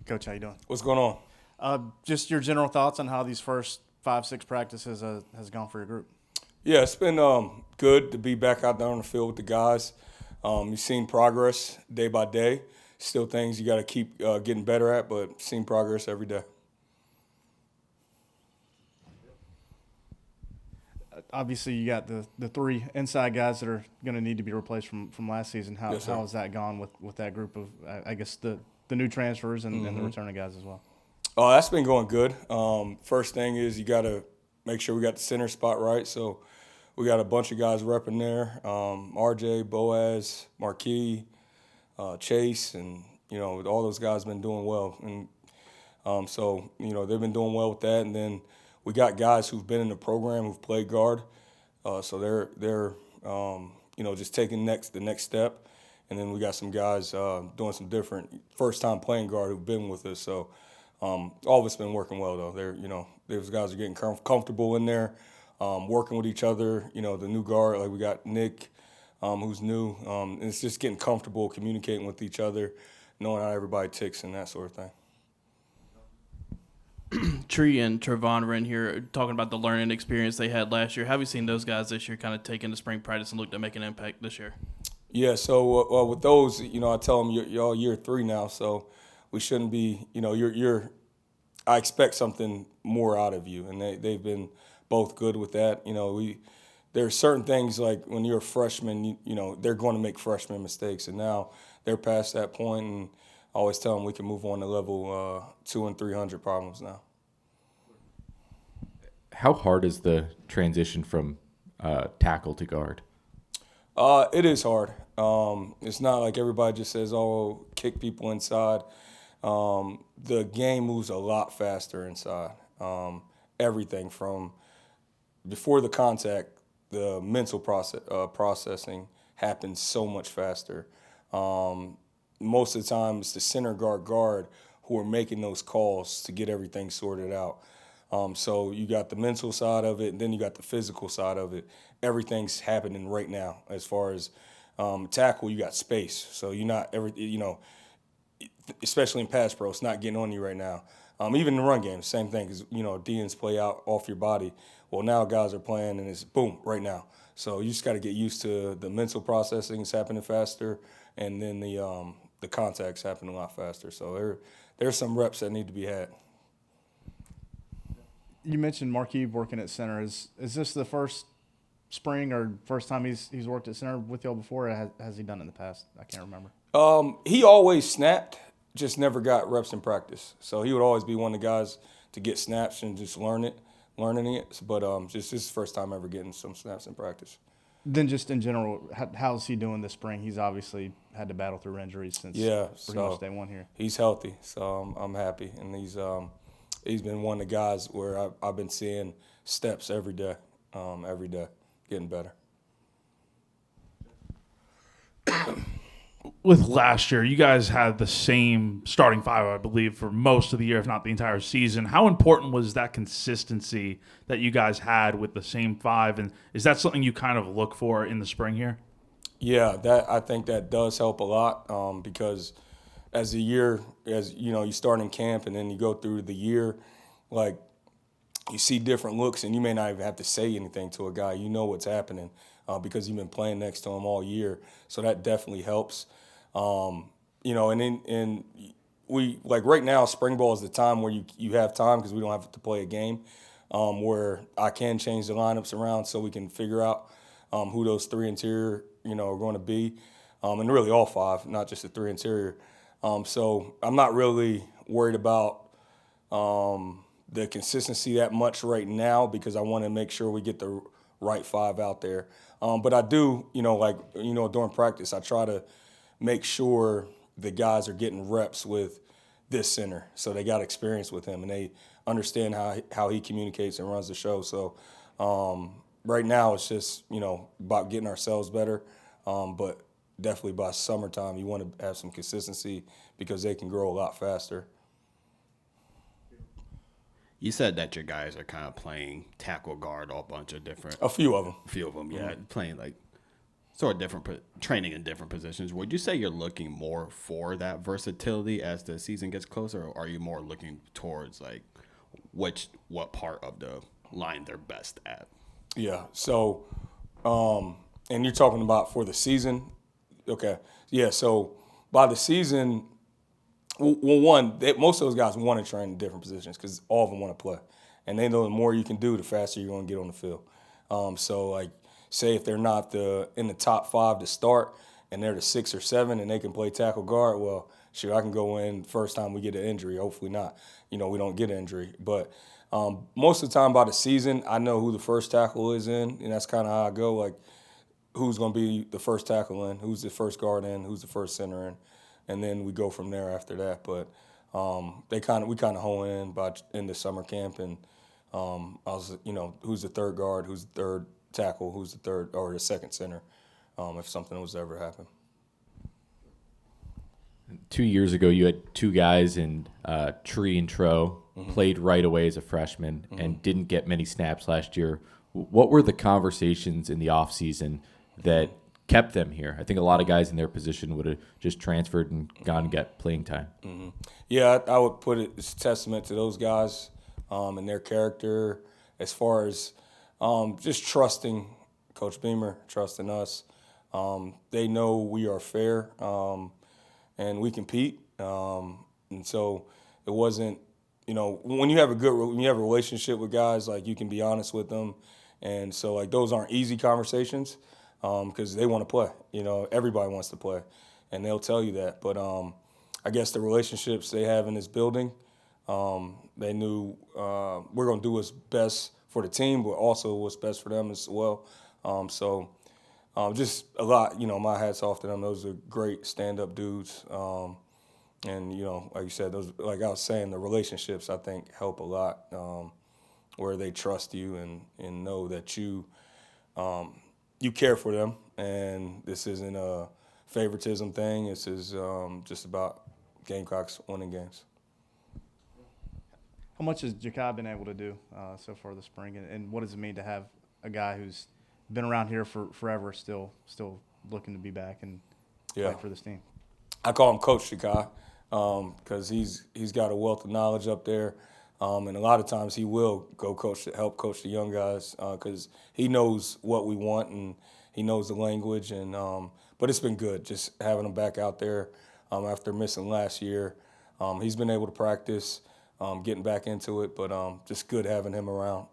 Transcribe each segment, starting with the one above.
Coach, how you doing? What's going on? Just your general thoughts on how these first 5-6 practices has gone for your group. Yeah, it's been good to be back out there on the field with the guys. You've seen progress day by day. Still things you got to keep getting better at, but seen progress every day. Obviously, you got the three inside guys that are going to need to be replaced from last season. How Yes, sir. has that gone with that group of, I guess, the new transfers and the returning guys as well? Oh, that's been going good. First thing is you got to make sure we got the center spot right. So we got a bunch of guys repping there. RJ, Boaz, Marquis, Chase, and, all those guys been doing well. And so, they've been doing well with that. And then we got guys who've been in the program who've played guard. So they're just taking the next step. And then we got some guys doing some different first-time playing guard who've been with us. So all of it's been working well, though. Those guys are getting comfortable in there, working with each other. The new guard, like we got Nick, who's new. And it's just getting comfortable communicating with each other, knowing how everybody ticks and that sort of thing. Tree and Trevon were in here talking about the learning experience they had last year. Have you seen those guys this year kind of take into spring practice and look to make an impact this year? Yeah, so with those, I tell them you're all year 3 now, so we shouldn't be, I expect something more out of you, and they've been both good with that. There are certain things like when you're a freshman, they're going to make freshman mistakes, and now they're past that point, and I always tell them we can move on to level 200 and 300 problems now. How hard is the transition from tackle to guard? It is hard. It's not like everybody just says, "Oh, kick people inside." The game moves a lot faster inside. Everything from before the contact, the mental processing happens so much faster. Most of the time, it's the center guard who are making those calls to get everything sorted out. So you got the mental side of it, and then you got the physical side of it. Everything's happening right now. As far as tackle, you got space, so you're not especially in pass pro, it's not getting on you right now. Even in the run game, same thing, because DNs play out off your body. Well, now guys are playing, and it's boom right now. So you just got to get used to the mental processing is happening faster, and then the contact's happening a lot faster. So there's some reps that need to be had. You mentioned Marquis working at center. Is this the first spring or first time he's worked at center with y'all before, or has he done it in the past? I can't remember. He always snapped, just never got reps in practice. So he would always be one of the guys to get snaps and just learning it. But just his first time ever getting some snaps in practice. Then just in general, how's he doing this spring? He's obviously had to battle through injuries since pretty much day one here. He's healthy, so I'm happy. And he's been one of the guys where I've been seeing steps every day, getting better. With last year, you guys had the same starting five, I believe, for most of the year, if not the entire season. How important was that consistency that you guys had with the same five? And is that something you kind of look for in the spring here? Yeah, I think that does help a lot because as you start in camp and then you go through the year, like you see different looks and you may not even have to say anything to a guy. You know what's happening because you've been playing next to him all year. So that definitely helps. And we like right now, spring ball is the time where you have time because we don't have to play a game where I can change the lineups around so we can figure out who those 3 interior, are going to be. And really all 5, not just the 3 interior. So I'm not really worried about the consistency that much right now because I want to make sure we get the right 5 out there. But I do, during practice, I try to make sure the guys are getting reps with this center. So they got experience with him and they understand how he communicates and runs the show. So right now it's just, about getting ourselves better. But definitely by summertime, you want to have some consistency because they can grow a lot faster. You said that your guys are kind of playing tackle guard, a bunch of different. A few of them. Yeah, playing like sort of different training in different positions. Would you say you're looking more for that versatility as the season gets closer, or are you more looking towards like what part of the line they're best at? Yeah. So, and you're talking about for the season? Okay. Yeah. So by the season, most of those guys want to train in different positions because all of them want to play, and they know the more you can do, the faster you're going to get on the field. So like, say if they're not in the top 5 to start, and they're the 6 or 7, and they can play tackle guard, well, sure, I can go in first time we get an injury. Hopefully not. We don't get an injury. But most of the time by the season, I know who the first tackle is in, and that's kind of how I go. Like, who's going to be the first tackle in, who's the first guard in, who's the first center in, and then we go from there after that. But we kind of hone in in the summer camp, and who's the third guard, who's the third tackle, who's the third or the second center, if something was ever to happen. 2 years ago, you had 2 guys in Tree and Tro, played right away as a freshman, and didn't get many snaps last year. What were the conversations in the offseason that kept them here? I think a lot of guys in their position would have just transferred and gone and got playing time. Yeah, I would put it as a testament to those guys and their character as far as just trusting Coach Beamer, trusting us. They know we are fair and we compete. And so it wasn't, when you have a relationship with guys, like, you can be honest with them. And so, like, those aren't easy conversations because they want to play. Everybody wants to play, and they'll tell you that. But I guess the relationships they have in this building, they knew we're going to do what's best for the team, but also what's best for them as well. Just a lot, my hat's off to them. Those are great stand-up dudes. And, like you said, like I was saying, the relationships, I think, help a lot, where they trust you and know that you care for them. And this isn't a favoritism thing. This is just about Gamecocks winning games. How much has Jakai been able to do so far this spring, and what does it mean to have a guy who's been around here for forever still looking to be back and play for this team? I call him Coach Jakai because he's got a wealth of knowledge up there, and a lot of times he will go help coach the young guys because he knows what we want and he knows the language. And but it's been good just having him back out there after missing last year. He's been able to practice. Getting back into it, but just good having him around.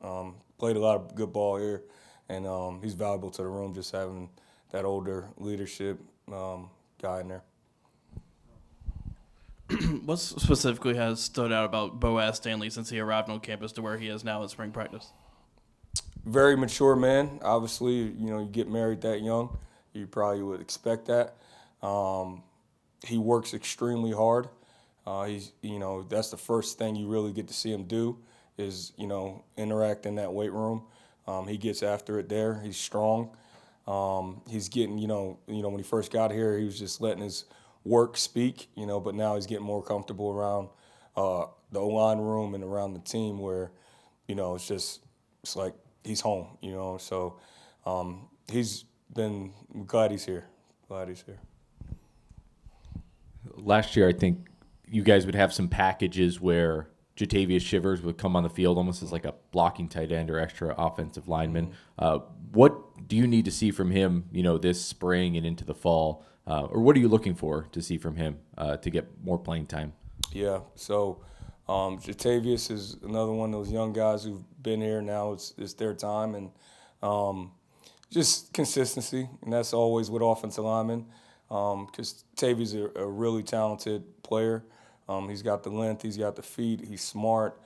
Played a lot of good ball here, and he's valuable to the room just having that older leadership guy in there. What specifically has stood out about Boaz Stanley since he arrived on campus to where he is now in spring practice? Very mature man. Obviously, you get married that young, you probably would expect that. He works extremely hard. That's the first thing you really get to see him do is, interact in that weight room. He gets after it there. He's strong. He's getting, when he first got here, he was just letting his work speak, but now he's getting more comfortable around the O-line room and around the team where, it's like he's home, So I'm glad he's here. Last year, I think you guys would have some packages where Jatavius Shivers would come on the field almost as like a blocking tight end or extra offensive lineman. What do you need to see from him, this spring and into the fall? Or what are you looking for to see from him to get more playing time? Yeah, so Jatavius is another one of those young guys who've been here now. It's their time. And just consistency, and that's always with offensive linemen because Tavius is a really talented player. He's got the length, he's got the feet, he's smart,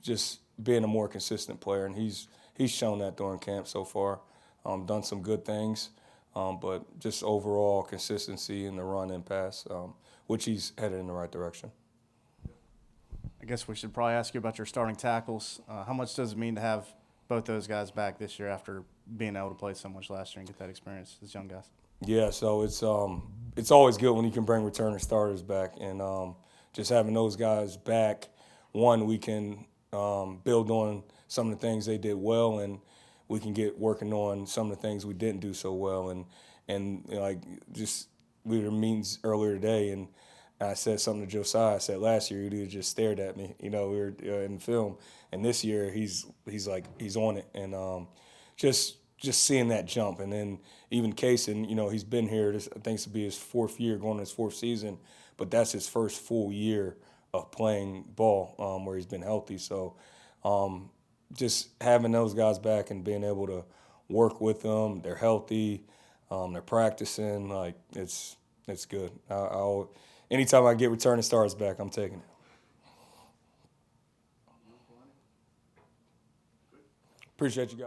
just being a more consistent player. And he's shown that during camp so far, done some good things, but just overall consistency in the run and pass, which he's headed in the right direction. I guess we should probably ask you about your starting tackles. How much does it mean to have both those guys back this year after being able to play so much last year and get that experience as young guys? Yeah, so it's always good when you can bring returning starters back, and just having those guys back, one, we can build on some of the things they did well, and we can get working on some of the things we didn't do so well. And like just we were meetings earlier today, and I said something to Josiah. I said last year he just stared at me. We were in the film, and this year he's on it, and just seeing that jump, and then even Kaysen, he's been here. I think this will be his 4th year, going to his 4th season, but that's his first full year of playing ball where he's been healthy. So just having those guys back and being able to work with them, they're healthy, they're practicing, like it's good. Anytime I get returning stars back, I'm taking it. Appreciate you guys.